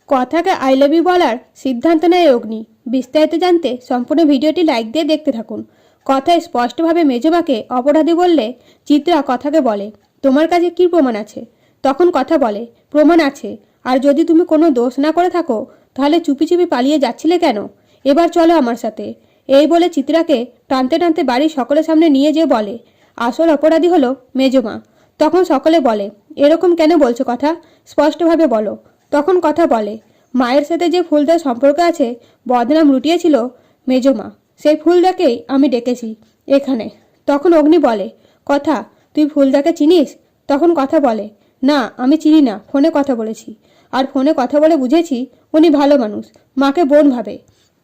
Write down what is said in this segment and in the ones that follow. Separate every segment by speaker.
Speaker 1: কথাকে I love you বলার সিদ্ধান্ত নেয় অগ্নি। বিস্তারিত জানতে সম্পূর্ণ ভিডিওটি লাইক দিয়ে দেখতে থাকুন। কথায় স্পষ্টভাবে মেজবাকে অপরাধী বললে চিত্রা কথাকে বলে, তোমার কাছে কি প্রমাণ আছে? তখন কথা বলে, প্রমাণ আছে, আর যদি তুমি কোনো দোষ না করে থাকো তাহলে চুপি চুপি পালিয়ে যাচ্ছিলে কেন? এবার চলো আমার সাথে। এই বলে চিত্রাকে টানতে টানতে বাড়ির সকলের সামনে নিয়ে যেয়ে বলে, আসল অপরাধী হলো মেজমা। তখন সকলে বলে, এরকম কেন বলছো কথা? স্পষ্টভাবে বলো। তখন কথা বলে, মায়ের সাথে যে ফুলদার সম্পর্ক আছে বদনাম রুটিয়েছিল মেজমা, সেই ফুলদাকেই আমি ডেকেছি এখানে। তখন অগ্নি বলে, কথা তুই ফুলদাকে চিনিস? তখন কথা বলে, না আমি চিনি না, ফোনে কথা বলেছি, আর ফোনে কথা বলে বুঝেছি উনি ভালো মানুষ, মাকে বোন ভাবে।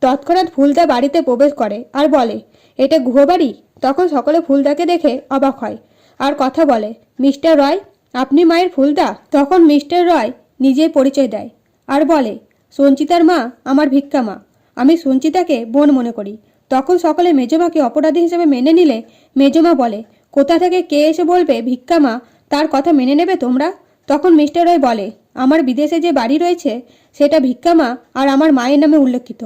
Speaker 1: তৎক্ষণাৎ ফুলদা বাড়িতে প্রবেশ করে আর বলে, এটা গুহবাড়ি? তখন সকলে ফুলদাকে দেখে অবাক হয় আর কথা বলে, মিস্টার রয়, আপনি মায়ের ফুলদা? তখন মিস্টার রয় নিজেই পরিচয় দেয় আর বলে, সঞ্চিতার মা আমার ভিক্ষা মা, আমি সঞ্চিতাকে বোন মনে করি। তখন সকলে মেজমাকে অপরাধী হিসেবে মেনে নিলে মেজমা বলে, কোথা থেকে কে এসে বলবে ভিক্ষা মা, তার কথা মেনে নেবে তোমরা? তখন মিস্টার রয় বলে, আমার বিদেশে যে বাড়ি রয়েছে সেটা ভিক্ষা মা আর আমার মায়ের নামে উল্লেখিত।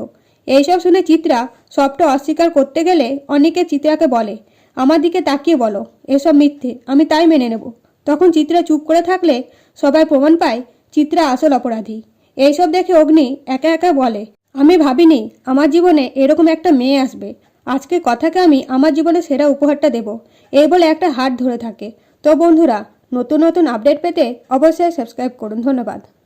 Speaker 1: এইসব শুনে চিত্রা সবটা অস্বীকার করতে গেলে অনেকে চিত্রাকে বলে, আমার দিকে তাকিয়ে বলো, এসব মিথ্যে, আমি তাই মেনে নেব। তখন চিত্রা চুপ করে থাকলে সবাই প্রমাণ পায় চিত্রা আসল অপরাধী। এইসব দেখে অগ্নি একা একা বলে, আমি ভাবিনি আমার জীবনে এরকম একটা মেয়ে আসবে। আজকে কথাকে আমি আমার জীবনে সেরা উপহারটা দেব। এই বলে একটা হাত ধরে থাকে। তো বন্ধুরা, নতুন নতুন আপডেট পেতে অবশ্যই সাবস্ক্রাইব করুন। ধন্যবাদ।